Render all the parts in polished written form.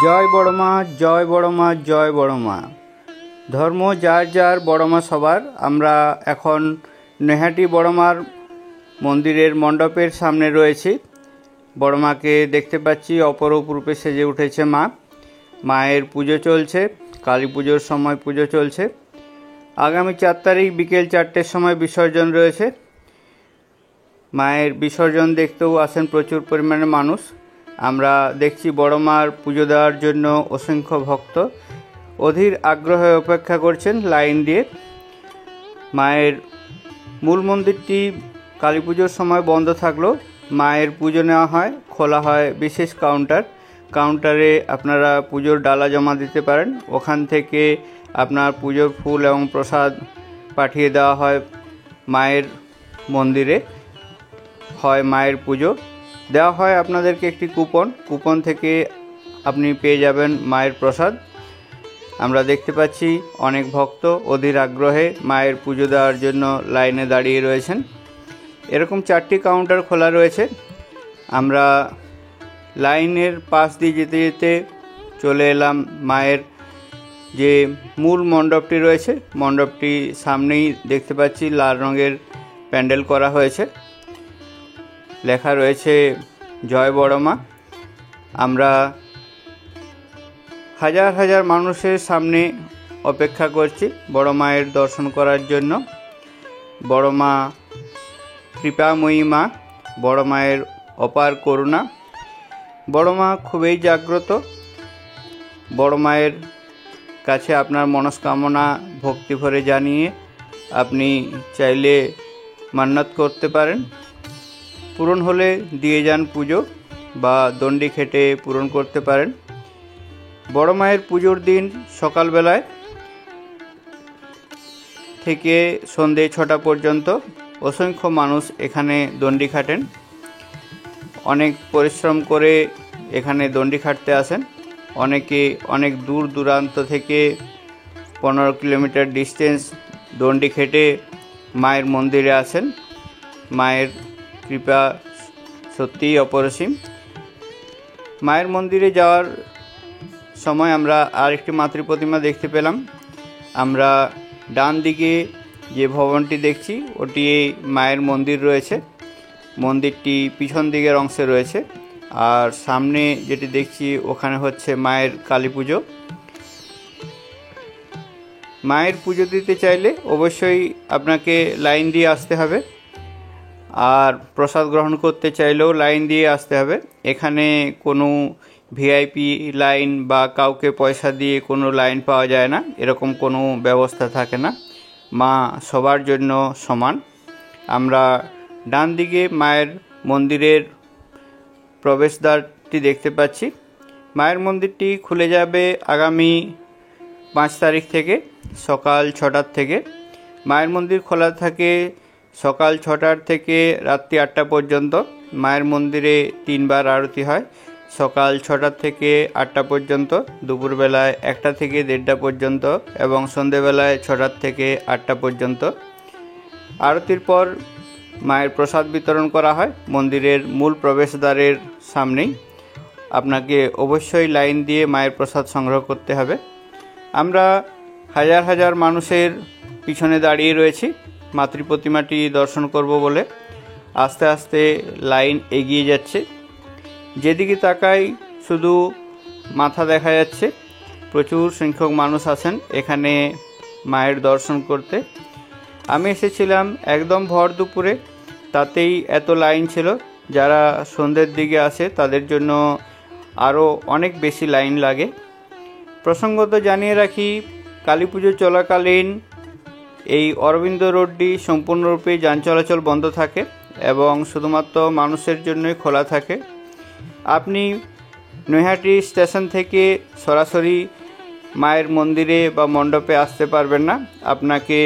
জয় বড় মা, জয় বড় মা, জয় বড় মা। ধর্ম যার যার, বড় মা সবার। আমরা এখন নৈহাটি বড় মার মন্দিরের মণ্ডপের সামনে রয়েছি। বড় মাকে দেখতে পাচ্ছি, অপরূপ রূপে সেজে উঠেছে মা। মায়ের পুজো চলছে, কালী পুজোর সময় পুজো চলছে। আগামী 4 তারিখ বিকেল 4টের সময় বিসর্জন রয়েছে। মায়ের বিসর্জন দেখতেও আসেন প্রচুর পরিমাণে মানুষ। আমরা দেখছি বড় মার পুজো দেওয়ার জন্য অসংখ্য ভক্ত অধীর আগ্রহে অপেক্ষা করছেন লাইন দিয়ে। মায়ের মূল মন্দিরটি কালী পুজোর সময় বন্ধ থাকলেও মায়ের পুজো নেওয়া হয়, খোলা হয় বিশেষ কাউন্টারে আপনারা পুজোর ডালা জমা দিতে পারেন। ওখান থেকে আপনার পুজোর ফুল এবং প্রসাদ পাঠিয়ে দেওয়া হয় মায়ের মন্দিরে। হয় মায়ের পুজো দেওয়া হয় আপনাদেরকে একটি কুপন থেকে আপনি পেয়ে যাবেন মায়ের প্রসাদ। আমরা দেখতে পাচ্ছি অনেক ভক্ত অধীর আগ্রহে মায়ের পুজো দেওয়ার জন্য লাইনে দাঁড়িয়ে রয়েছেন। এরকম 4টি কাউন্টার খোলা রয়েছে। আমরা লাইনের পাশ দিয়ে যেতে যেতে চলে এলাম মায়ের যে মূল মণ্ডপটি রয়েছে। মণ্ডপটি সামনেই দেখতে পাচ্ছি লাল রঙের প্যান্ডেল করা হয়েছে, লেখা রয়েছে জয় বড় মা। আমরা হাজার হাজার মানুষের সামনে অপেক্ষা করছি বড় মায়ের দর্শন করার জন্য। বড় মা কৃপাময়ী মা, বড় মায়ের অপার করুণা। বড় মা খুবই জাগ্রত। বড় মায়ের কাছে আপনার মনস্কামনা ভক্তি ভরে জানিয়ে আপনি চাইলে মান্নাত করতে পারেন। পূরণ হলে দিয়ে যান পুজো, বা দণ্ডি খেটে পূরণ করতে পারেন। বড় মায়ের পুজোর দিন সকালবেলায় থেকে সন্ধে 6টা পর্যন্ত অসংখ্য মানুষ এখানে দণ্ডি খাটেন। অনেক পরিশ্রম করে এখানে দণ্ডি খাটতে আসেন। অনেকে অনেক দূর দূরান্ত থেকে 15 কিলোমিটার ডিস্টেন্স দণ্ডি খেটে মায়ের মন্দিরে আসেন। মায়ের কৃপা সত্যিই অপরিসীম। মায়ের মন্দিরে যাওয়ার সময় আমরা আরেকটি মাতৃ প্রতিমা দেখতে পেলাম। আমরা ডান দিকে যে ভবনটি দেখছি ওটি মায়ের মন্দির রয়েছে। মন্দিরটি পিছন দিকের অংশে রয়েছে। আর সামনে যেটি দেখছি ওখানে হচ্ছে মায়ের কালী পুজো। মায়ের পুজো দিতে চাইলে অবশ্যই আপনাকে লাইন দিয়ে আসতে হবে, আর প্রসাদ গ্রহণ করতে চাইলেও লাইন দিয়ে আসতে হবে। এখানে কোনো ভিআইপি লাইন বা কাউকে পয়সা দিয়ে কোনো লাইন পাওয়া যায় না, এরকম কোনো ব্যবস্থা থাকে না। মা সবার জন্য সমান। আমরা ডান দিকে মায়ের মন্দিরের প্রবেশদ্বারটি দেখতে পাচ্ছি। মায়ের মন্দিরটি খুলে যাবে আগামী 5 তারিখ থেকে সকাল 6টার থেকে। মায়ের মন্দির খোলা থাকে সকাল 6টার থেকে রাত্রি 8টা পর্যন্ত। মায়ের মন্দিরে 3 বার আরতি হয়, সকাল 6টার থেকে 8টা পর্যন্ত, দুপুরবেলায় 1টা থেকে 1:30টা পর্যন্ত এবং সন্ধেবেলায় 6টার থেকে 8টা পর্যন্ত। আরতির পর মায়ের প্রসাদ বিতরণ করা হয় মন্দিরের মূল প্রবেশদ্বারের সামনেই। আপনাকে অবশ্যই লাইন দিয়ে মায়ের প্রসাদ সংগ্রহ করতে হবে। আমরা হাজার হাজার মানুষের পিছনে দাঁড়িয়ে রয়েছি মাতৃ প্রতিমাটি দর্শন করব বলে। আস্তে আস্তে লাইন এগিয়ে যাচ্ছে। যেদিকে তাকাই শুধু মাথা দেখা যাচ্ছে। প্রচুর সংখ্যক মানুষ আসেন এখানে মায়ের দর্শন করতে। আমি এসেছিলাম একদম ভর দুপুরে, তাতেই এত লাইন ছিল। যারা সন্ধ্যের দিকে আসে তাদের জন্য আরও অনেক বেশি লাইন লাগে। প্রসঙ্গত জানিয়ে রাখি, কালী পুজো চলাকালীন এই অরবিন্দ রোডটি সম্পূর্ণরূপে যান চলাচল বন্ধ থাকে এবং শুধুমাত্র মানুষের জন্যই খোলা থাকে। আপনি নৈহাটি স্টেশন থেকে সরাসরি মায়ের মন্দিরে বা মণ্ডপে আসতে পারবেন না। আপনাকে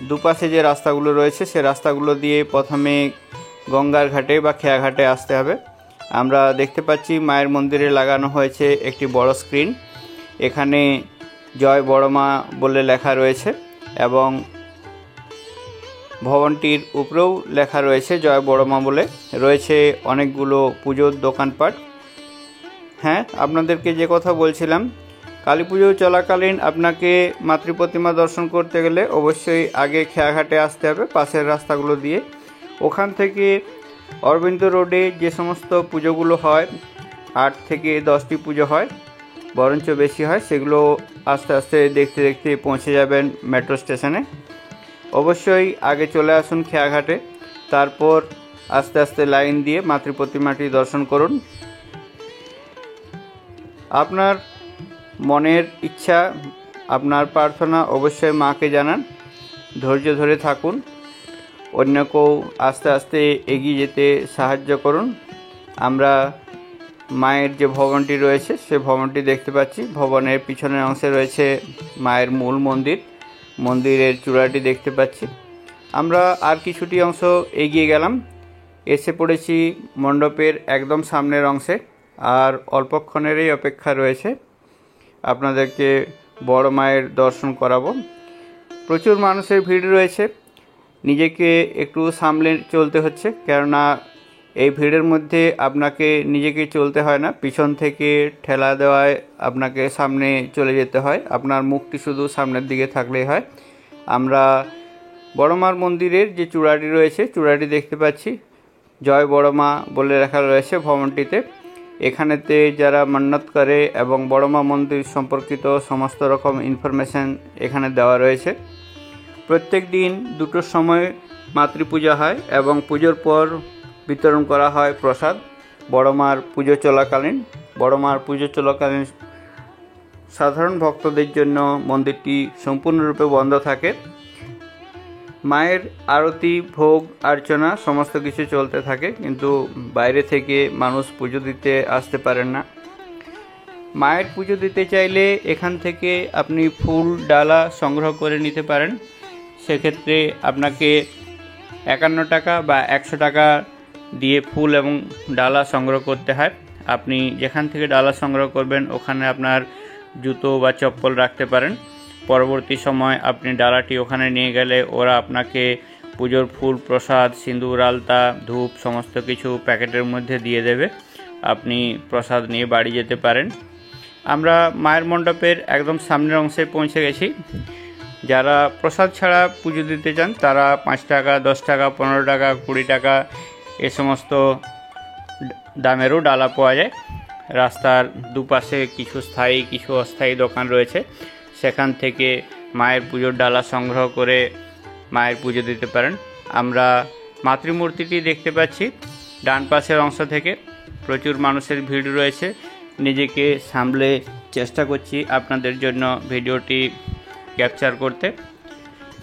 দুপাশে যে রাস্তাগুলো রয়েছে সে রাস্তাগুলো দিয়ে প্রথমে গঙ্গার ঘাটে বা খেয়াঘাটে আসতে হবে। আমরা দেখতে পাচ্ছি মায়ের মন্দিরে লাগানো হয়েছে একটি বড় স্ক্রিন। এখানে জয় বড় মা বলে লেখা রয়েছে এবং ভবনটির উপরেও লেখা রয়েছে জয় বড় মা বলে। রয়েছে অনেকগুলো পুজোর দোকানপাট। হ্যাঁ, আপনাদেরকে যে কথা বলছিলাম, কালী পুজো চলাকালীন আপনাকে মাতৃ প্রতিমা দর্শন করতে গেলে অবশ্যই আগে খেয়াঘাটে আসতে হবে পাশের রাস্তাগুলো দিয়ে। ওখান থেকে অরবিন্দ রোডে যে সমস্ত পুজোগুলো হয়, 8 থেকে 10টি পুজো হয়, বরঞ্চ বেশি হয়, সেগুলো আস্তে আস্তে দেখতে দেখতে পৌঁছে যাবেন মেট্রো স্টেশনে। অবশ্যই আগে চলে আসুন খেয়াঘাটে, তারপর আস্তে আস্তে লাইন দিয়ে মাতৃ প্রতিমাটি দর্শন করুন। আপনার মনের ইচ্ছা, আপনার প্রার্থনা অবশ্যই মাকে জানান, ধৈর্য ধরে থাকুন, অন্যকেও আস্তে আস্তে এগিয়ে যেতে সাহায্য করুন। আমরা মায়ের যে ভবনটি রয়েছে সে ভবনটি দেখতে পাচ্ছি। ভবনের পিছনের অংশে রয়েছে মায়ের মূল মন্দির, মন্দিরের চূড়াটি দেখতে পাচ্ছি। আমরা আর কিছুটি অংশ এগিয়ে গেলাম, এসে পড়েছি মণ্ডপের একদম সামনের অংশে। আর অল্পক্ষণেরই অপেক্ষা রয়েছে, আপনাদেরকে বড় মায়ের দর্শন করাবো। প্রচুর মানুষের ভিড় রয়েছে, নিজেকে একটু সামলে চলতে হচ্ছে, কেননা এই ভিড়ের মধ্যে আপনাকে নিজেকে চলতে হয় না, পিছন থেকে ঠেলা দেওয়ায় আপনাকে সামনে চলে যেতে হয়, আপনার মুখটি শুধু সামনের দিকে থাকলেই হয়। আমরা বড়মার মন্দিরের যে চূড়াটি রয়েছে, চূড়াটি দেখতে পাচ্ছি, জয় বড়মা বলে লেখা রয়েছে ভবনটিতে। এখানেতে যারা মান্নত করে এবং বড়মা মন্দির সম্পর্কিত সমস্ত রকম ইনফরমেশান এখানে দেওয়া রয়েছে। প্রত্যেক দিন 2টোর সময় মাতৃপূজা হয় এবং পুজোর পর বিতরণ করা হয় প্রসাদ। বড়মার পুজো চলাকালীন সাধারণ ভক্তদের জন্য মন্দিরটি সম্পূর্ণরূপে বন্ধ থাকে। মায়ের আরতি, ভোগ, অর্চনা সমস্ত কিছু চলতে থাকে, কিন্তু বাইরে থেকে মানুষ পুজো দিতে আসতে পারেন না। মায়ের পুজো দিতে চাইলে এখান থেকে আপনি ফুল ডালা সংগ্রহ করে নিতে পারেন। সেক্ষেত্রে আপনাকে 51 টাকা বা 100 টাকা দিয়ে ফুল এবং ডালা সংগ্রহ করতে হয়। আপনি যেখান থেকে ডালা সংগ্রহ করবেন ওখানে আপনার জুতো বা চপ্পল রাখতে পারেন। পরবর্তী সময় আপনি ডালাটি ওখানে নিয়ে গেলে ওরা আপনাকে পুজোর ফুল, প্রসাদ, সিঁদুর, আলতা, ধূপ সমস্ত কিছু প্যাকেটের মধ্যে দিয়ে দেবে। আপনি প্রসাদ নিয়ে বাড়ি যেতে পারেন। আমরা মায়ের মণ্ডপের একদম সামনের অংশে পৌঁছে গেছি। যারা প্রসাদ ছাড়া পুজো দিতে চান তারা 5 টাকা, 10 টাকা, 15 টাকা, 20 টাকা এ সমস্ত দামেরও ডালা পাওয়া যায়। রাস্তার দুপাশে কিছু স্থায়ী কিছু অস্থায়ী দোকান রয়েছে, সেখান থেকে মায়ের পুজোর ডালা সংগ্রহ করে মায়ের পুজো দিতে পারেন। আমরা মাতৃমূর্তিটি দেখতে পাচ্ছি ডান পাশের অংশ থেকে। প্রচুর মানুষের ভিড় রয়েছে, নিজেকে সামলে চেষ্টা করছি আপনাদের জন্য ভিডিওটি ক্যাপচার করতে।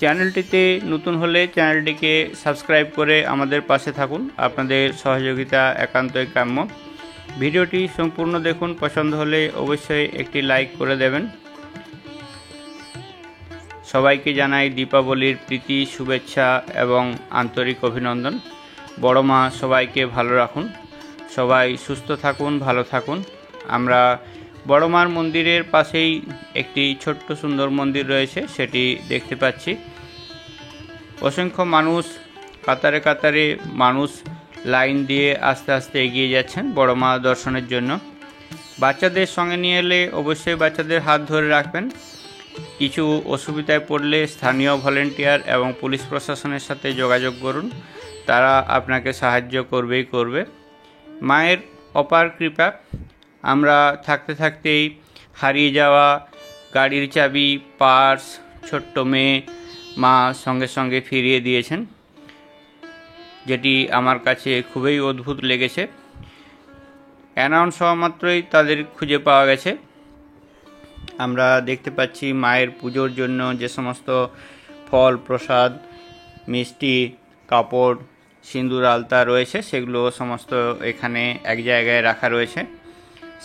চ্যানেলটিতে নতুন হলে চ্যানেলটিকে সাবস্ক্রাইব করে আমাদের পাশে থাকুন, আপনাদের সহযোগিতা একান্তই কাম্য। ভিডিওটি সম্পূর্ণ দেখুন, পছন্দ হলে অবশ্যই একটি লাইক করে দেবেন। সবাইকে জানাই দীপাবলির প্রীতি, শুভেচ্ছা এবং আন্তরিক অভিনন্দন। বড় মা সবাইকে ভালো রাখুন, সবাই সুস্থ থাকুন, ভালো থাকুন। আমরা বড় মার মন্দিরের পাশেই একটি ছোট্ট সুন্দর মন্দির রয়েছে, সেটি দেখতে পাচ্ছি। অসংখ্য মানুষ, কাতারে কাতারে মানুষ লাইন দিয়ে আস্তে আস্তে এগিয়ে যাচ্ছেন বড় মা দর্শনের জন্য। বাচ্চাদের সঙ্গে নিয়ে এলে অবশ্যই বাচ্চাদের হাত ধরে রাখবেন। কিছু অসুবিধায় পড়লে স্থানীয় ভলেন্টিয়ার এবং পুলিশ প্রশাসনের সাথে যোগাযোগ করুন, তারা আপনাকে সাহায্য করবে। মায়ের অপার কৃপা। আমরা থাকতে থাকতেই হারিয়ে যাওয়া গাড়ির চাবি, পার্স, ছোট্ট মেয়ে মা সঙ্গে সঙ্গে ফিরিয়ে দিয়েছেন, যেটি আমার কাছে খুবই অদ্ভুত লেগেছে। অ্যানাউন্স হওয়া মাত্রই তাদের খুঁজে পাওয়া গেছে। আমরা দেখতে পাচ্ছি মায়ের পুজোর জন্য যে সমস্ত ফল, প্রসাদ, মিষ্টি, কাপড়, সিঁদুর, আলতা রয়েছে সেগুলো সমস্ত এখানে এক জায়গায় রাখা রয়েছে।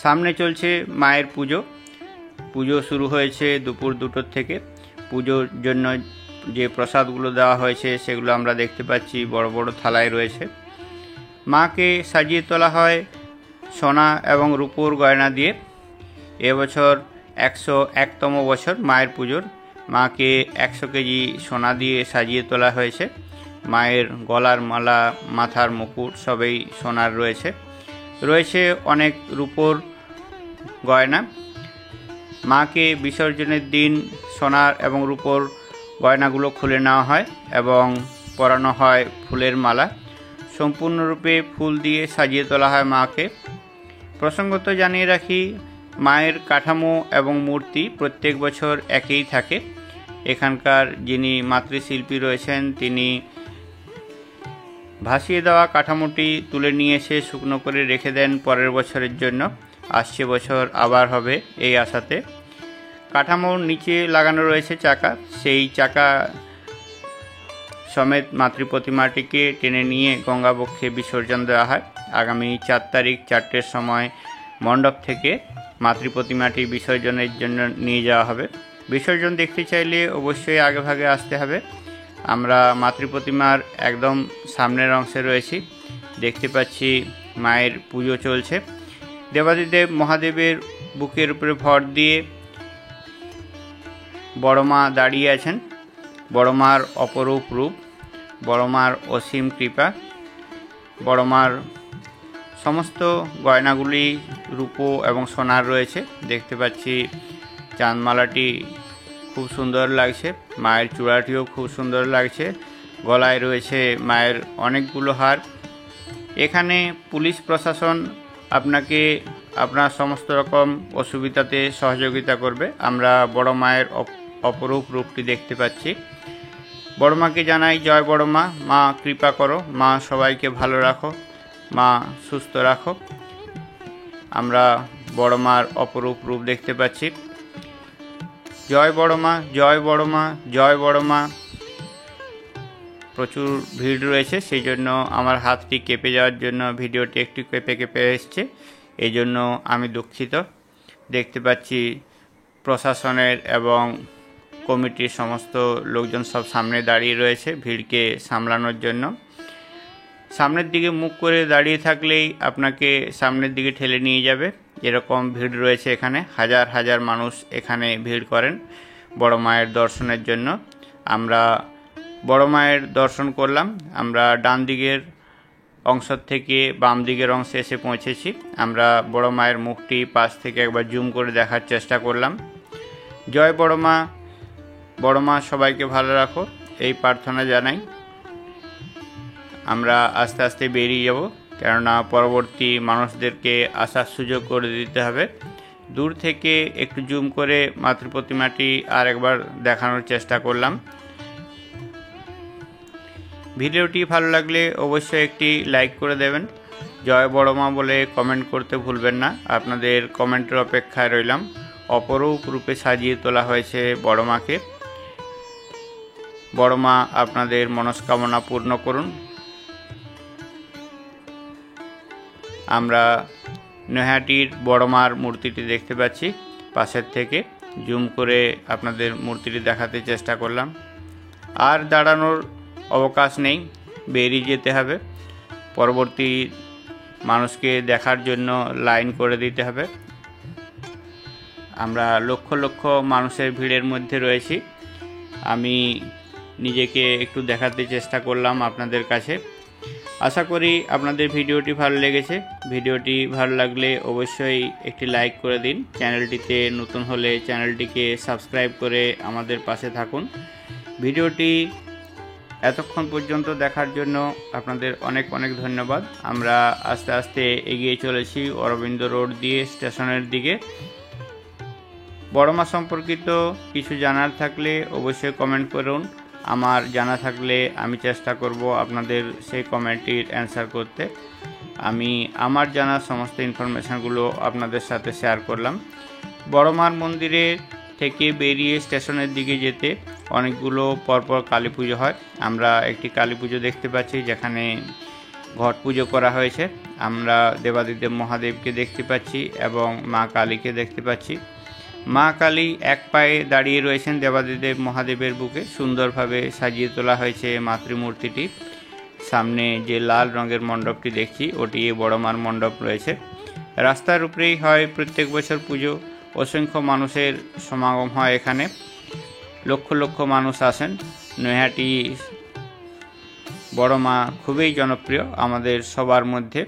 সামনে চলছে মায়ের পুজো শুরু হয়েছে দুপুর 2টোর থেকে। পুজোর জন্য যে প্রসাদগুলো দেওয়া হয়েছে সেগুলো আমরা দেখতে পাচ্ছি বড় বড় থালায় রয়েছে। মাকে সাজিয়ে তোলা হয় সোনা এবং রূপোর গয়না দিয়ে। এবছর 101তম বছর মায়ের পুজোর। মাকে 100 কেজি সোনা দিয়ে সাজিয়ে তোলা হয়েছে। মায়ের গলার মালা, মাথার মুকুট সবই সোনার রয়েছে। অনেক রূপোর গয়না। মাকে বিসর্জনের দিন সোনার এবং রূপোর গয়নাগুলো খুলে নেওয়া হয় এবং পরানো হয় ফুলের মালা। সম্পূর্ণরূপে ফুল দিয়ে সাজিয়ে তোলা হয় মাকে। প্রসঙ্গত জানিয়ে রাখি, মায়ের কাঠামো এবং মূর্তি প্রত্যেক বছর একই থাকে। এখানকার যিনি মাতৃশিল্পী রয়েছেন তিনি ভাসিয়ে দেওয়া কাঠামোটি তুলে নিয়ে এসে শুকনো করে রেখে দেন পরের বছরের জন্য। আসছে বছর আবার হবে এই আশাতে। কাঠামোর নিচে লাগানো রয়েছে চাকা, সেই চাকা সমেত মাতৃ প্রতিমাটিকে টেনে নিয়ে গঙ্গাবক্ষে বিসর্জন দেওয়া হয়। আগামী 4 তারিখ 4টের সময় মণ্ডপ থেকে মাতৃ প্রতিমাটি বিসর্জনের জন্য নিয়ে যাওয়া হবে। বিসর্জন দেখতে চাইলে অবশ্যই আগেভাগে আসতে হবে। আমরা মাতৃ প্রতিমার একদম সামনের অংশে রয়েছি। দেখতে পাচ্ছি মায়ের পুজো চলছে। দেবাদিদেব মহাদেবের বুকের উপরে ভর দিয়ে বড় মা দাঁড়িয়ে আছেন। বড় মার অপরূপ রূপ, বড় মার অসীম কৃপা। বড় মার সমস্ত গয়নাগুলি রূপো এবং সোনার রয়েছে। দেখতে পাচ্ছি চাঁদমালাটি খুব সুন্দর লাগছে, মায়ের চূড়াটিও খুব সুন্দর লাগছে। গলায় রয়েছে মায়ের অনেকগুলো হার। এখানে পুলিশ প্রশাসন আপনাকে আপনার সমস্ত রকম অসুবিধাতে সহযোগিতা করবে। আমরা বড় মায়ের অপরূপ রূপটি দেখতে পাচ্ছি। বড় মাকে জানাই জয় বড় মা। মা কৃপা করো, মা সবাইকে ভালো রাখো, মা সুস্থ রাখো। আমরা বড় মার অপরূপ রূপ দেখতে পাচ্ছি। জয় বড় মা, জয় বড় মা, জয় বড় মা। প্রচুর ভিড় রয়েছে, সেই জন্য আমার হাতটি কেঁপে যাওয়ার জন্য ভিডিওটি একটু কেঁপে কেঁপে এসছে, এই জন্য আমি দুঃখিত। দেখতে পাচ্ছি প্রশাসনের এবং কমিটির সমস্ত লোকজন সব সামনে দাঁড়িয়ে রয়েছে ভিড়কে সামলানোর জন্য। সামনের দিকে মুখ করে দাঁড়িয়ে থাকলেই আপনাকে সামনের দিকে ঠেলে নিয়ে যাবে, এরকম ভিড় রয়েছে এখানে। হাজার হাজার মানুষ এখানে ভিড় করেন বড় মায়ের দর্শনের জন্য। আমরা বড় মায়ের দর্শন করলাম। আমরা ডান দিকের অংশ থেকে বাম দিকের অংশে এসে পৌঁছেছি। আমরা বড় মায়ের মুখটি পাশ থেকে একবার জুম করে দেখার চেষ্টা করলাম। জয় বড় মা, বড় মা সবাইকে ভালো রাখো, এই প্রার্থনা জানাই। আমরা আস্তে আস্তে বেরিয়ে যাব, কেননা পরবর্তী মানুষদেরকে আসার সুযোগ করে দিতে হবে। দূর থেকে একটু জুম করে মাতৃ প্রতিমাটি আর একবার দেখানোর চেষ্টা করলাম। ভিডিওটি ভালো লাগলে অবশ্যই একটি লাইক করে দেবেন। জয় বড় মা বলে কমেন্ট করতে ভুলবেন না। আপনাদের কমেন্টের অপেক্ষায় রইলাম। অপরূপ রূপে সাজিয়ে তোলা হয়েছে বড় মাকে। বড় মা আপনাদের মনস্কামনা পূর্ণ করুন। আমরা নৈহাটির বড় মার মূর্তিটি দেখতে পাচ্ছি পাশের থেকে। জুম করে আপনাদের মূর্তিটি দেখাতে চেষ্টা করলাম। আর দাঁড়ানোর অবকাশ নেই, বেরিয়ে যেতে হবে। পরবর্তী মানুষকে দেখার জন্য লাইন করে দিতে হবে। আমরা লক্ষ লক্ষ মানুষের ভিড়ের মধ্যে রয়েছি। আমি নিজেকে একটু দেখাতে চেষ্টা করলাম আপনাদের কাছে। আশা করি আপনাদের ভিডিওটি ভালো লেগেছে। ভিডিওটি ভালো লাগলে অবশ্যই একটি লাইক করে দিন। চ্যানেলটিতে নতুন হলে চ্যানেলটিকে সাবস্ক্রাইব করে আমাদের পাশে থাকুন। ভিডিওটি এতক্ষণ পর্যন্ত দেখার জন্য আপনাদের অনেক অনেক ধন্যবাদ। আমরা আস্তে আস্তে এগিয়ে চলেছি অরবিন্দ রোড দিয়ে স্টেশনের দিকে। বড় মা সম্পর্কিত কিছু জানার থাকলে অবশ্যই কমেন্ট করুন। আমার জানা থাকলে আমি চেষ্টা করব আপনাদের সেই কমেন্টটির অ্যান্সার করতে। আমি আমার জানা সমস্ত ইনফরমেশানগুলো আপনাদের সাথে শেয়ার করলাম। বড় মার মন্দিরে থেকে বেরিয়ে স্টেশনের দিকে যেতে অনেকগুলো পরপর কালী পুজো হয়। আমরা একটি কালী পুজো দেখতে পাচ্ছি যেখানে ঘট পুজো করা হয়েছে। আমরা দেবাদিদেব মহাদেবকে দেখতে পাচ্ছি এবং মা কালীকে দেখতে পাচ্ছি। মা কালী এক পায়ে দাঁড়িয়ে রয়েছেন দেবাদিদেব মহাদেবের বুকে। সুন্দরভাবে সাজিয়ে তোলা হয়েছে মাতৃমূর্তিটি। সামনে যে লাল রঙের মণ্ডপটি দেখছি ওটি বড় মার মণ্ডপ রয়েছে। রাস্তার উপরেই হয় প্রত্যেক বছর পুজো। অসংখ্য মানুষের সমাগম হয় এখানে। লক্ষ লক্ষ মানুষ আসেন। নৈহাটি বড় মা খুবই জনপ্রিয় আমাদের সবার মধ্যে।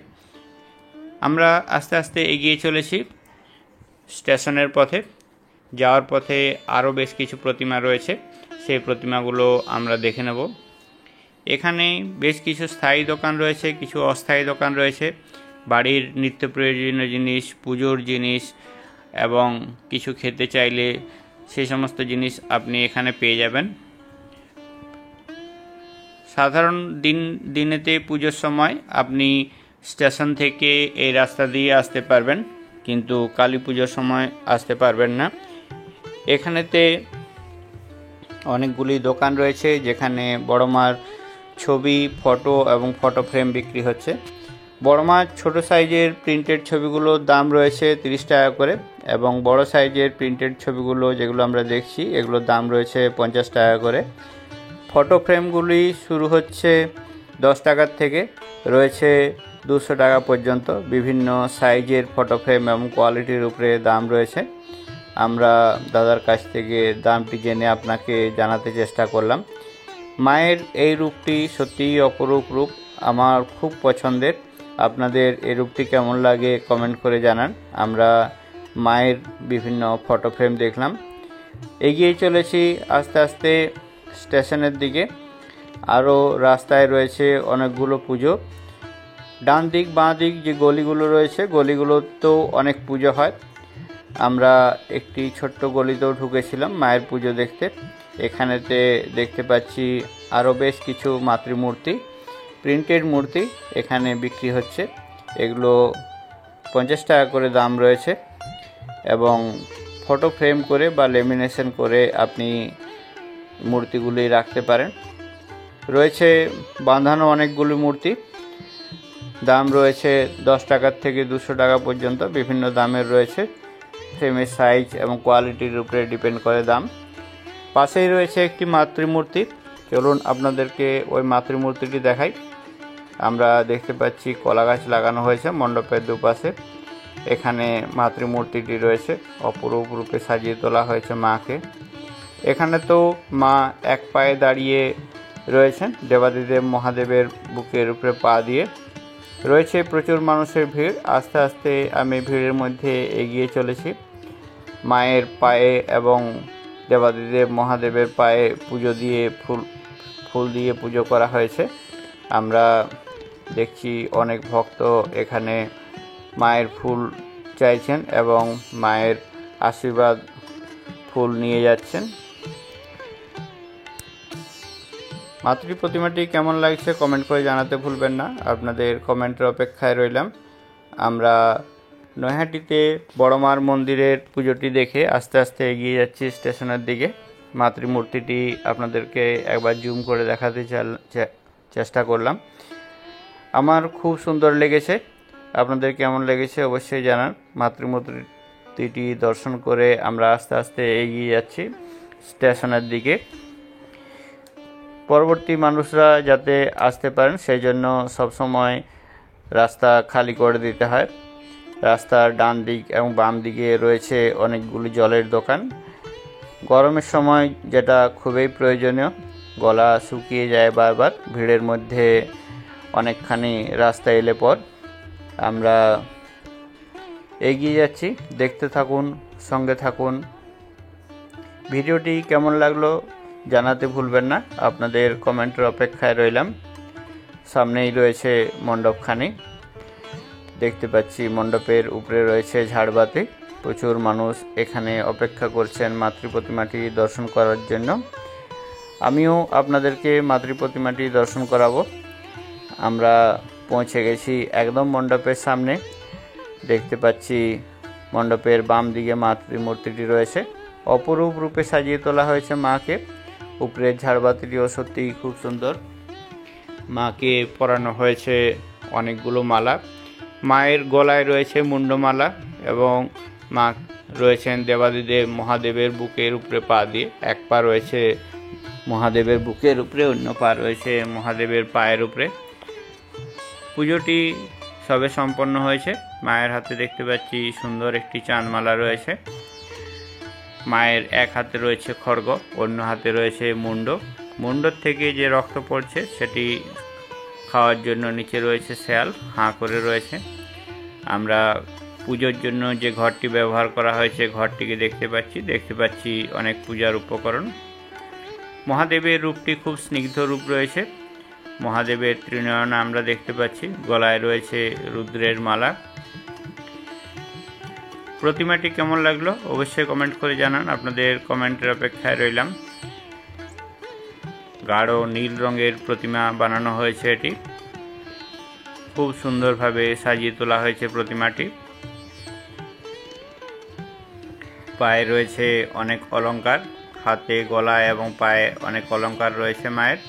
আমরা আস্তে আস্তে এগিয়ে চলেছি। স্টেশনের পথে যাওয়ার পথে আরও বেশ কিছু প্রতিমা রয়েছে, সেই প্রতিমাগুলো আমরা দেখে নেব। এখানে বেশ কিছু স্থায়ী দোকান রয়েছে, কিছু অস্থায়ী দোকান রয়েছে, বাড়ির নিত্য প্রয়োজনীয় জিনিস, পুজোর জিনিস এবং কিছু খেতে চাইলে সেই সমস্ত জিনিস আপনি এখানে পেয়ে যাবেন। সাধারণ দিনেতে পুজোর সময় আপনি স্টেশন থেকে এই রাস্তা দিয়ে আসতে পারবেন, কিন্তু কালী পুজোর সময় আসতে পারবেন না। এখানেতে অনেকগুলি দোকান রয়েছে যেখানে বড় মার ছবি, ফটো এবং ফটো ফ্রেম বিক্রি হচ্ছে। বড় মার ছোট সাইজের প্রিন্টেড ছবিগুলোর দাম রয়েছে 30 টাকা করে, এবং বড় সাইজের প্রিন্টেড ছবিগুলো যেগুলো আমরা দেখছি এগুলোর দাম রয়েছে 50 টাকা করে। ফটো ফ্রেমগুলি শুরু হচ্ছে 10 টাকার থেকে, রয়েছে 200 টাকা পর্যন্ত। বিভিন্ন সাইজের ফটো ফ্রেম এবং কোয়ালিটির উপরে দাম রয়েছে। আমরা দাদার কাছ থেকে দামটি জেনে আপনাকে জানাতে চেষ্টা করলাম। মায়ের এই রূপটি সত্যিই অপরূপ রূপ, আমার খুব পছন্দের। আপনাদের এই রূপটি কেমন লাগে কমেন্ট করে জানান। আমরা মায়ের বিভিন্ন ফটো ফ্রেম দেখলাম। এগিয়ে চলেছি আস্তে আস্তে স্টেশনের দিকে। আরও রাস্তায় রয়েছে অনেকগুলো পুজো। ডান দিক বাঁ দিক যে গলিগুলো রয়েছে গলিগুলোতেও অনেক পুজো হয়। আমরা একটি ছোট্ট গলিতেও ঢুকেছিলাম মায়ের পুজো দেখতে। এখানেতে দেখতে পাচ্ছি আরও বেশ কিছু মাতৃমূর্তি, প্রিন্টেড মূর্তি এখানে বিক্রি হচ্ছে। এগুলো 50 টাকা করে দাম রয়েছে, এবং ফটো ফ্রেম করে বা লেমিনেশন করে আপনি মূর্তিগুলি রাখতে পারেন। রয়েছে বাঁধানো অনেকগুলি মূর্তি, দাম রয়েছে 10 টাকার থেকে 200 টাকা পর্যন্ত, বিভিন্ন দামের রয়েছে। ফ্রেমের সাইজ এবং কোয়ালিটির উপরে ডিপেন্ড করে দাম। পাশেই রয়েছে একটি মাতৃমূর্তি, চলুন আপনাদেরকে ওই মাতৃমূর্তিটি দেখাই। আমরা দেখতে পাচ্ছি কলা গাছ লাগানো হয়েছে মণ্ডপের দুপাশে। এখানে মাতৃমূর্তিটি রয়েছে, অপরূপ রূপে সাজিয়ে তোলা হয়েছে মাকে। এখানে তো মা এক পায়ে দাঁড়িয়ে রয়েছেন, দেবাদিদেব মহাদেবের বুকের উপরে পা দিয়ে। রয়েছে প্রচুর মানুষের ভিড়। আস্তে আস্তে আমি ভিড়ের মধ্যে এগিয়ে চলেছি। মায়ের পায়ে এবং দেবাদিদেব মহাদেবের পায়ে পুজো দিয়ে ফুল দিয়ে পুজো করা হয়েছে। আমরা দেখছি অনেক ভক্ত এখানে মায়ের ফুল চাইছেন এবং মায়ের আশীর্বাদ ফুল নিয়ে যাচ্ছেন। মাতৃ প্রতিমাটি কেমন লাগছে কমেন্ট করে জানাতে ভুলবেন না। আপনাদের কমেন্টের অপেক্ষায় রইলাম। আমরা নৈহাটিতে বড় মার মন্দিরের পুজোটি দেখে আস্তে আস্তে এগিয়ে যাচ্ছি স্টেশনের দিকে। মাতৃমূর্তিটি আপনাদেরকে একবার জুম করে দেখাতে চেষ্টা করলাম। আমার খুব সুন্দর লেগেছে, আপনাদের কেমন লেগেছে অবশ্যই জানান। মাতৃমূর্তিটি দর্শন করে আমরা আস্তে আস্তে এগিয়ে যাচ্ছি স্টেশনের দিকে। পরবর্তী মানুষরা যাতে আসতে পারেন সেই জন্য সবসময় রাস্তা খালি করে দিতে হয়। রাস্তার ডান দিক এবং বাম দিকে রয়েছে অনেকগুলি জলের দোকান। গরমের সময় যেটা খুবই প্রয়োজনীয়, গলা শুকিয়ে যায় বারবার ভিড়ের মধ্যে অনেকখানি রাস্তা এলে পর। আমরা এগিয়ে যাচ্ছি, দেখতে থাকুন, সঙ্গে থাকুন। ভিডিওটি কেমন লাগলো জানাতে ভুলবেন না। আপনাদের কমেন্টের অপেক্ষায় রইলাম। সামনেই রয়েছে মণ্ডপখানি, দেখতে পাচ্ছি মণ্ডপের উপরে রয়েছে ঝাড়বাতি। প্রচুর মানুষ এখানে অপেক্ষা করছেন মাতৃ প্রতিমাটি দর্শন করার জন্য। আমিও আপনাদেরকে মাতৃ প্রতিমাটি দর্শন করাবো। আমরা পৌঁছে গেছি একদম মণ্ডপের সামনে। দেখতে পাচ্ছি মণ্ডপের বাম দিকে মাতৃমূর্তিটি রয়েছে, অপরূপ রূপে সাজিয়ে তোলা হয়েছে মাকে। উপরের ঝাড়বাতিটিও সত্যিই খুব সুন্দর। মাকে পরানো হয়েছে অনেকগুলো মালা। মায়ের গলায় রয়েছে মুন্ডমালা এবং মা রয়েছেন দেবাদিদেব মহাদেবের বুকের উপরে পা দিয়ে। এক পা রয়েছে মহাদেবের বুকের উপরে, অন্য পা রয়েছে মহাদেবের পায়ের উপরে। পুজোটি সবে সম্পন্ন হয়েছে। মায়ের হাতে দেখতে পাচ্ছি সুন্দর একটি চাঁদমালা রয়েছে। মায়ের এক হাতে রয়েছে খড়গ, অন্য হাতে রয়েছে মুন্ড। মুন্ডর থেকে যে রক্ত পড়ছে সেটি খাওয়ার জন্য নিচে রয়েছে শেয়াল, হাঁ করে রয়েছে। আমরা পুজোর জন্য যে ঘরটি ব্যবহার করা হয়েছে ঘরটিকে দেখতে পাচ্ছি অনেক পূজার উপকরণ। মহাদেবের রূপটি খুব স্নিগ্ধ রূপ রয়েছে। মহাদেবের ত্রিনয়ন আমরা দেখতে পাচ্ছি, গলায় রয়েছে রুদ্রের মালা। প্রতিমাটি কেমন লাগলো অবশ্যই কমেন্ট করে জানান, আপনাদের কমেন্টের অপেক্ষায় রইলাম। গাঢ় নীল রঙের প্রতিমা বানানো হয়েছে, এটি খুব সুন্দরভাবে সাজিয়ে তোলা হয়েছে প্রতিমাটি। পায়ে রয়েছে অনেক অলংকার, হাতে, গলায় এবং পায়ে অনেক অলংকার রয়েছে মায়ের।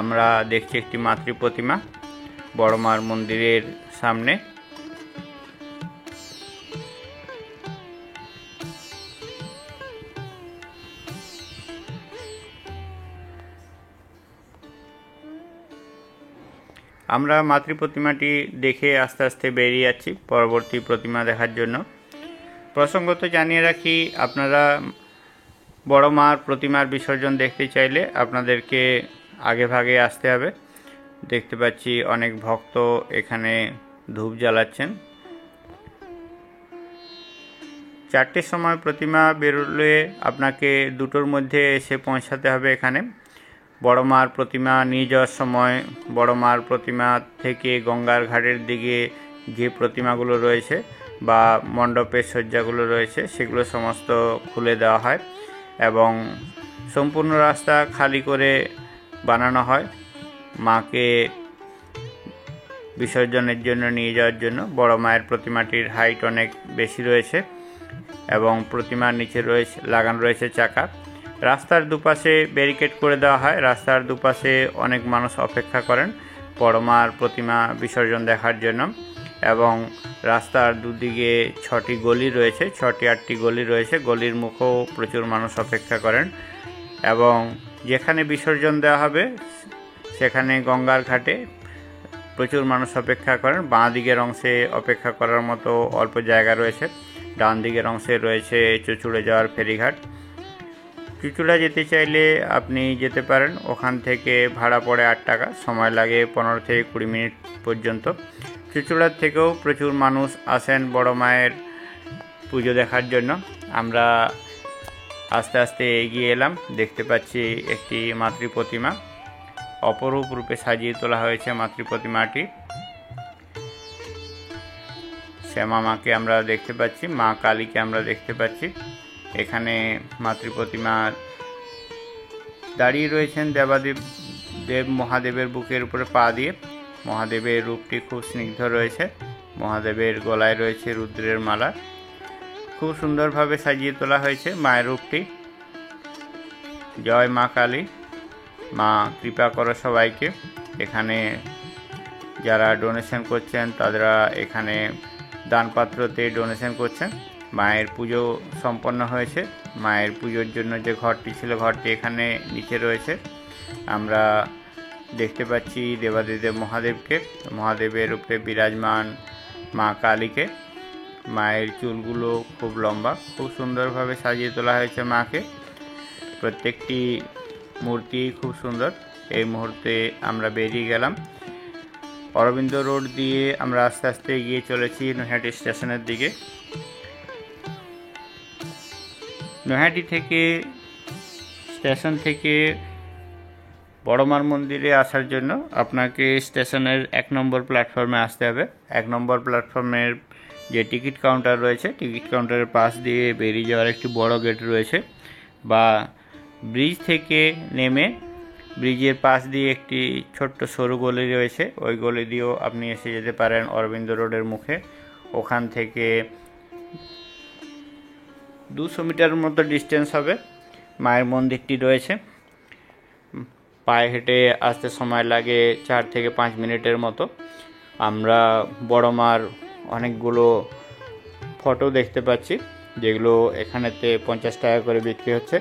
আমরা দেখছি একটি মাতৃ প্রতিমা বড় মার মন্দিরের সামনে। আমরা মাতৃ প্রতিমাটি দেখে আস্তে আস্তে বেরিয়ে যাচ্ছি পরবর্তী প্রতিমা দেখার জন্য। প্রসঙ্গত জানিয়ে রাখি, আপনারা বড় মার প্রতিমার বিসর্জন দেখতে চাইলে আপনাদেরকে আগে ভাগে আসতে হবে। দেখতে পাচ্ছি অনেক ভক্ত এখানে ধূপ জ্বালাচ্ছেন। 4টের সময় প্রতিমা বেরোলে আপনাকে 2টোর মধ্যে এসে পৌঁছাতে হবে এখানে। বড় মার প্রতিমা নিয়ে যাওয়ার সময় বড় মার প্রতিমা থেকে গঙ্গার ঘাটের দিকে যে প্রতিমাগুলো রয়েছে বা মণ্ডপের সজ্জাগুলো রয়েছে সেগুলো সমস্ত খুলে দেওয়া হয় এবং সম্পূর্ণ রাস্তা খালি করে বানানো হয় মাকে বিসর্জনের জন্য নিয়ে যাওয়ার জন্য। বড় মায়ের প্রতিমাটির হাইট অনেক বেশি রয়েছে এবং প্রতিমার নিচে লাগানো রয়েছে চাকা। রাস্তার দুপাশে ব্যারিকেড করে দেওয়া হয়, রাস্তার দুপাশে অনেক মানুষ অপেক্ষা করেন বড় মার প্রতিমা বিসর্জন দেখার জন্য এবং রাস্তার দুদিকে 6টি গলি রয়েছে, 6-8টি গলি রয়েছে, গলির মুখেও প্রচুর মানুষ অপেক্ষা করেন এবং যেখানে বিসর্জন দেওয়া হবে সেখানে গঙ্গার ঘাটে প্রচুর মানুষ অপেক্ষা করেন। বাঁ দিকের অংশে অপেক্ষা করার মতো অল্প জায়গা রয়েছে, ডান দিকের অংশে রয়েছে চুচুড়ে যাওয়ার ফেরিঘাট। চুচুড়া যেতে চাইলে আপনি যেতে পারেন, ওখান থেকে ভাড়া পড়ে 8 টাকা, সময় লাগে 15 থেকে 20 মিনিট পর্যন্ত। চুচুড়ার থেকেও প্রচুর মানুষ আসেন বড় মায়ের পুজো দেখার জন্য। আমরা আস্তে আস্তে এগিয়ে এলাম, দেখতে পাচ্ছি একটি মাতৃ প্রতিমা, অপরূপ রূপে সাজিয়ে তোলা হয়েছে মাতৃ প্রতিমাটি। শ্যামা মাকে আমরা দেখতে পাচ্ছি, মা কালীকে আমরা দেখতে পাচ্ছি। এখানে মাতৃ প্রতিমার দাঁড়িয়ে রয়েছেন দেব মহাদেবের বুকের উপরে পা দিয়ে। মহাদেবের রূপটি খুব স্নিগ্ধ রয়েছে, মহাদেবের গলায় রয়েছে রুদ্রের মালা। খুব সুন্দরভাবে সাজিয়ে তোলা হয়েছে মায়ের রূপটি। জয় মা কালী, মা কৃপা করো সবাইকে। এখানে যারা ডোনেশন করছেন তারা এখানে দানপাত্রতে ডোনেশন করছেন। মায়ের পুজো সম্পন্ন হয়েছে, মায়ের পুজোর জন্য যে ঘরটি ছিল ঘরটি এখানে নিচে রয়েছে। আমরা দেখতে পাচ্ছি দেবাদিদেব মহাদেবকে, মহাদেবের উপরে বিরাজমান মা কালীকে। মায়ের চুলগুলো খুব লম্বা, খুব সুন্দরভাবে সাজিয়ে তোলা হয়েছে মাকে। প্রত্যেকটি মূর্তি খুব সুন্দর। এই মুহূর্তে আমরা বেরিয়ে গেলাম অরবিন্দ রোড দিয়ে, আমরা আস্তে আস্তে এগিয়ে চলেছি নৈহাটি স্টেশনের দিকে। নৈহাটি থেকে স্টেশন থেকে বড় মার মন্দিরে আসার জন্য আপনাকে স্টেশনের 1 নম্বর প্ল্যাটফর্মে আসতে হবে। 1 নম্বর প্ল্যাটফর্মের যে টিকিট কাউন্টার রয়েছে, টিকিট কাউন্টারের পাশ দিয়ে বেরিয়ে যাওয়ার একটি বড় গেট রয়েছে, বা ব্রিজ থেকে নেমে ব্রিজের পাশ দিয়ে একটি ছোট্ট সরু গলি রয়েছে, ওই গলি দিয়েও আপনি এসে যেতে পারেন অরবিন্দ রোডের মুখে। ওখান থেকে 200 মিটার মতো ডিস্টেন্স হবে মায়ের মন্দিরটি রয়েছে। পায়ে হেঁটে আসতে সময় লাগে 4 থেকে 5 মিনিটের মতো। আমরা বড় মার অনেকগুলো ফটো দেখতে পাচ্ছি, যেগুলো এখানেতে 50 টাকা করে বিক্রি হচ্ছে।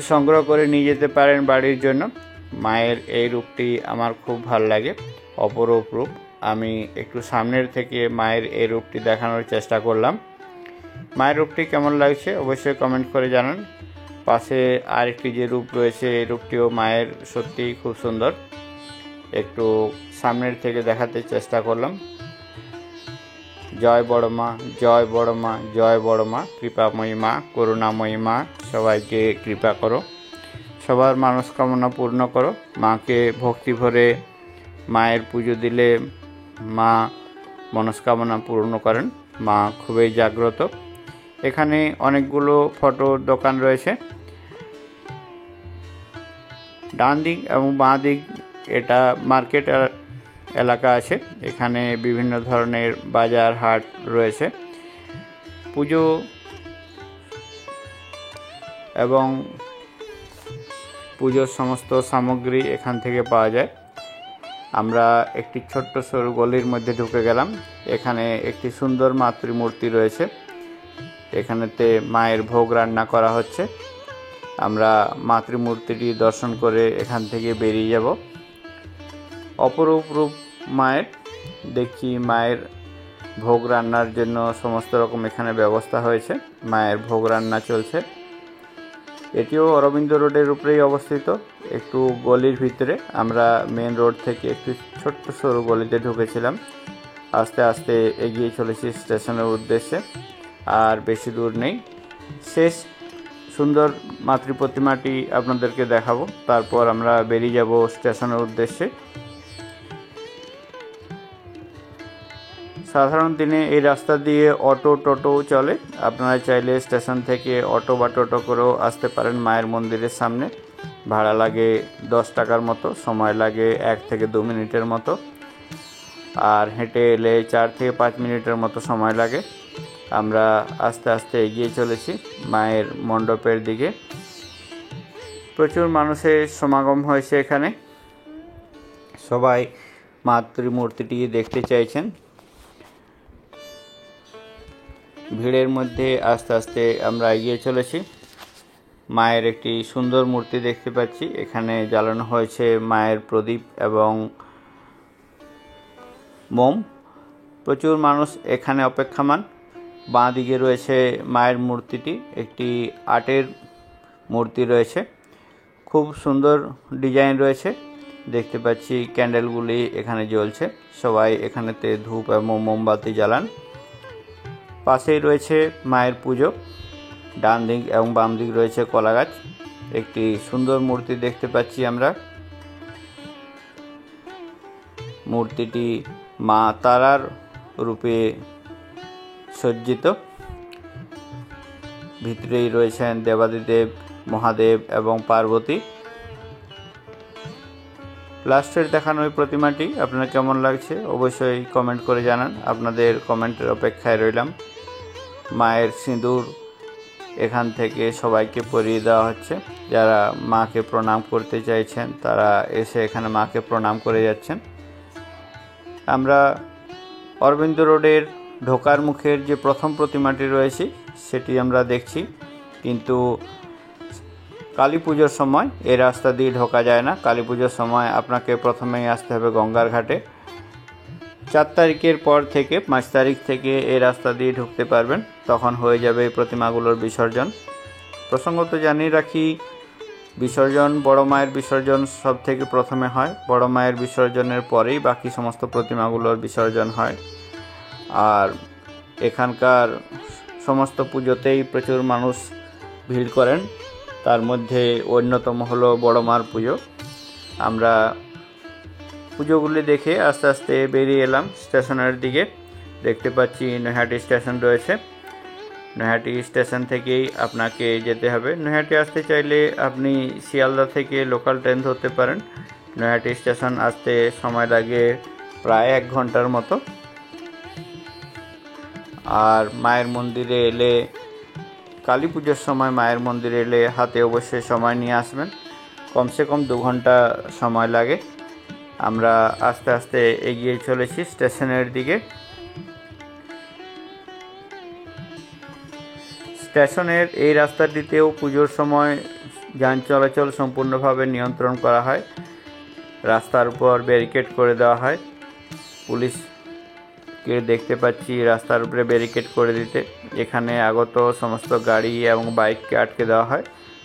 সংগ্রহ করে নিয়ে যেতে পারেন বাড়ির জন্য। মায়ের এই রূপটি আমার খুব ভালো লাগে, অপরূপ রূপ। আমি একটু সামনের থেকে মায়ের এই রূপটি দেখানোর চেষ্টা করলাম। মায়ের রূপটি কেমন লাগছে অবশ্যই কমেন্ট করে জানান। পাশে আরেকটি যে রূপ রয়েছে এই রূপটিও মায়ের সত্যিই খুব সুন্দর। একটু সামনের থেকে দেখাতে চেষ্টা করলাম। জয় বড় মা, জয় বড় মা, জয় বড় মা, কৃপাময়ী মা, করুণাময়ী মা, সবাইকে কৃপা করো, সবার মনস্কামনা পূর্ণ করো। মাকে ভক্তি ভরে মায়ের পুজো দিলে মা মনস্কামনা পূর্ণ করেন। মা খুবই জাগ্রত। এখানে অনেকগুলো ফটোর দোকান রয়েছে। ডান দিক এবং বাঁ দিক এটা মার্কেট এলাকা আছে। এখানে বিভিন্ন ধরনের বাজার হাট রয়েছে। পুজো এবং পুজোর সমস্ত সামগ্রী এখান থেকে পাওয়া যায়। আমরা একটি ছোট্ট সরু গলির মধ্যে ঢুকে গেলাম। এখানে একটি সুন্দর মাতৃমূর্তি রয়েছে। এখানেতে মায়ের ভোগ রান্না করা হচ্ছে। আমরা মাতৃমূর্তিটি দর্শন করে এখান থেকে বেরিয়ে যাব। অপরূপ রূপ মায়ের। দেখছি মায়ের ভোগ রান্নার জন্য সমস্ত রকম এখানে ব্যবস্থা হয়েছে। মায়ের ভোগ রান্না চলছে। এটিও অরবিন্দ রোডের উপরেই অবস্থিত, একটু গলির ভিতরে। আমরা মেন রোড থেকে একটু ছোট্ট সরু গলিতে ঢুকেছিলাম। আস্তে আস্তে এগিয়ে চলেছি স্টেশনের উদ্দেশ্যে। আর বেশি দূর নেই। শেষ সুন্দর মাতৃ প্রতিমাটি আপনাদেরকে দেখাবো, তারপর আমরা বেরিয়ে যাব স্টেশনের উদ্দেশ্যে। সাধারণ দিনে এই রাস্তা দিয়ে অটো টোটো চলে। আপনারা চাইলে স্টেশন থেকে অটো বা টোটো করেও আসতে পারেন মায়ের মন্দিরের সামনে। ভাড়া লাগে 10 টাকার মতো, সময় লাগে 1 থেকে 2 মিনিটের মতো। আর হেঁটে এলে 4 থেকে 5 মিনিটের মতো সময় লাগে। আমরা আস্তে আস্তে এগিয়ে চলেছি মায়ের মণ্ডপের দিকে। প্রচুর মানুষের সমাগম হয়েছে এখানে। সবাই মাতৃমূর্তিটি দেখতে চাইছেন। ভিড়ের মধ্যে আস্তে আস্তে আমরা এগিয়ে চলেছি। মায়ের একটি সুন্দর মূর্তি দেখতে পাচ্ছি। এখানে জ্বালানো হয়েছে মায়ের প্রদীপ এবং মোম। প্রচুর মানুষ এখানে অপেক্ষমান। বাঁ দিকে রয়েছে মায়ের মূর্তিটি, একটি আর্টের মূর্তি রয়েছে। খুব সুন্দর ডিজাইন রয়েছে। দেখতে পাচ্ছি ক্যান্ডেলগুলি এখানে জ্বলছে। সবাই এখানেতে ধূপ এবং মোমবাতি জ্বালান। পাশেই রয়েছে মায়ের পুজো। ডান দিক এবং বাম দিক রয়েছে কলা গাছ। একটি সুন্দর মূর্তি দেখতে পাচ্ছি আমরা। মূর্তিটি মা তারার রূপে সজ্জিত। ভিতরেই রয়েছেন দেবাদিদেব, মহাদেব এবং পার্বতী। লাস্টের দেখানো ওই প্রতিমাটি আপনার কেমন লাগছে অবশ্যই কমেন্ট করে জানান। আপনাদের কমেন্টের অপেক্ষায় রইলাম। মায়ের সিঁদুর এখান থেকে সবাইকে পরিয়ে দেওয়া হচ্ছে। যারা মাকে প্রণাম করতে চাইছেন তারা এসে এখানে মাকে প্রণাম করে যাচ্ছেন। আমরা অরবিন্দ রোডের ঢোকার মুখের যে প্রথম প্রতিমাটি রয়েছে সেটি আমরা দেখছি, কিন্তু কালী পুজোর সময় এই রাস্তা দিয়ে ঢোকা যায় না। কালী পুজোর সময় আপনাকে প্রথমেই আসতে হবে গঙ্গার ঘাটে। 4 তারিখের পর থেকে 5 তারিখ থেকে এই রাস্তা দিয়ে ঢুকতে পারবেন। তখন হয়ে যাবে এই প্রতিমাগুলোর বিসর্জন। প্রসঙ্গত জানিয়ে রাখি, বিসর্জন বড় মায়ের বিসর্জন সব থেকে প্রথমে হয়। বড় মায়ের বিসর্জনের পরেই বাকি সমস্ত প্রতিমাগুলোর বিসর্জন হয়। আর এখানকার সমস্ত পুজোতেই প্রচুর মানুষ ভিড় করেন। তার মধ্যে অন্যতম হলো বড় মার পুজো। আমরা পুজোগুলি দেখে আস্তে আস্তে বেরিয়ে এলাম স্টেশনের দিকে। দেখতে পাচ্ছি নৈহাটি স্টেশন রয়েছে। নৈহাটি স্টেশন থেকেই আপনাকে যেতে হবে। নৈহাটি আসতে চাইলে আপনি শিয়ালদা থেকে লোকাল ট্রেন ধরতে পারেন। নৈহাটি স্টেশন আসতে সময় লাগে প্রায় 1 ঘন্টার মতো। আর মায়ের মন্দিরে এলে, কালী পুজোর সময় মায়ের মন্দিরে এলে হাতে অবশ্যই সময় নিয়ে আসবেন। কমসে কম 2 ঘন্টা সময় লাগে। আমরা আস্তে আস্তে এগিয়ে চলেছি স্টেশনের দিকে। স্টেশনের এই রাস্তাটিতেও পুজোর সময় যান চলাচল সম্পূর্ণভাবে নিয়ন্ত্রণ করা হয়। রাস্তার উপর ব্যারিকেড করে দেওয়া হয়। পুলিশকে দেখতে পাচ্ছি রাস্তার উপরে ব্যারিকেড করে দিতে। এখানে আগত সমস্ত গাড়ি এবং বাইককে আটকে দেওয়া হয়।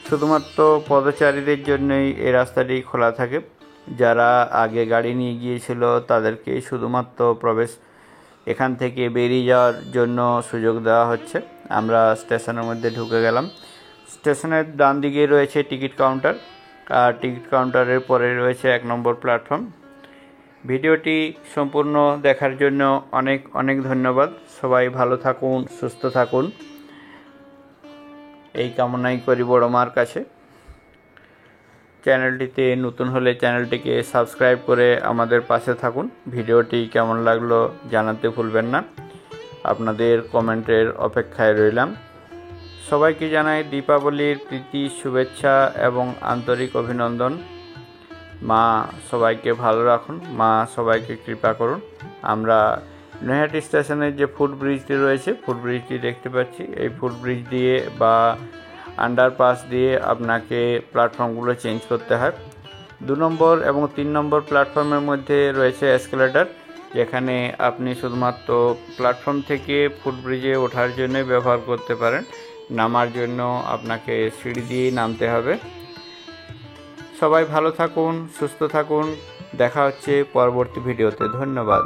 শুধুমাত্র পদচারীদের জন্যই এই রাস্তাটি খোলা থাকে। যারা আগে গাড়ি নিয়ে গিয়েছিল তাদেরকে শুধুমাত্র প্রবেশ এখান থেকে বেরিয়ে যাওয়ার জন্য সুযোগ দেওয়া হচ্ছে। আমরা স্টেশনের মধ্যে ঢুকে গেলাম। স্টেশনের ডান দিকে রয়েছে টিকিট কাউন্টার, আর টিকিট কাউন্টারের পরে রয়েছে 1 নম্বর প্ল্যাটফর্ম। ভিডিওটি সম্পূর্ণ দেখার জন্য অনেক অনেক ধন্যবাদ। সবাই ভালো থাকুন, সুস্থ থাকুন, এই কামনাই করি বড় মার কাছে। চ্যানেলটিতে নতুন হলে চ্যানেলটিকে সাবস্ক্রাইব করে আমাদের পাশে থাকুন। ভিডিওটি কেমন লাগলো জানাতে ভুলবেন না। আপনাদের কমেন্টের অপেক্ষায় রইলাম। সবাইকে জানাই দীপাবলির প্রীতি, শুভেচ্ছা এবং আন্তরিক অভিনন্দন। মা সবাইকে ভালো রাখুন, মা সবাইকে কৃপা করুন। আমরা নৈহাটি স্টেশনের যে ফুটব্রিজটি রয়েছে, ফুটব্রিজটি দেখতে পাচ্ছি। এই ফুটব্রিজ দিয়ে বা আন্ডারপাস দিয়ে আপনাকে প্ল্যাটফর্মগুলো চেঞ্জ করতে হয়। 2 নম্বর এবং 3 নম্বর প্ল্যাটফর্মের মধ্যে রয়েছে এসকেলেটর, যেখানে আপনি শুধুমাত্র প্ল্যাটফর্ম থেকে ফুটব্রিজে ওঠার জন্য ব্যবহার করতে পারেন। নামার জন্য আপনাকে সিঁড়ি দিয়েই নামতে হবে। সবাই ভালো থাকুন, সুস্থ থাকুন। দেখা হচ্ছে পরবর্তী ভিডিওতে। ধন্যবাদ।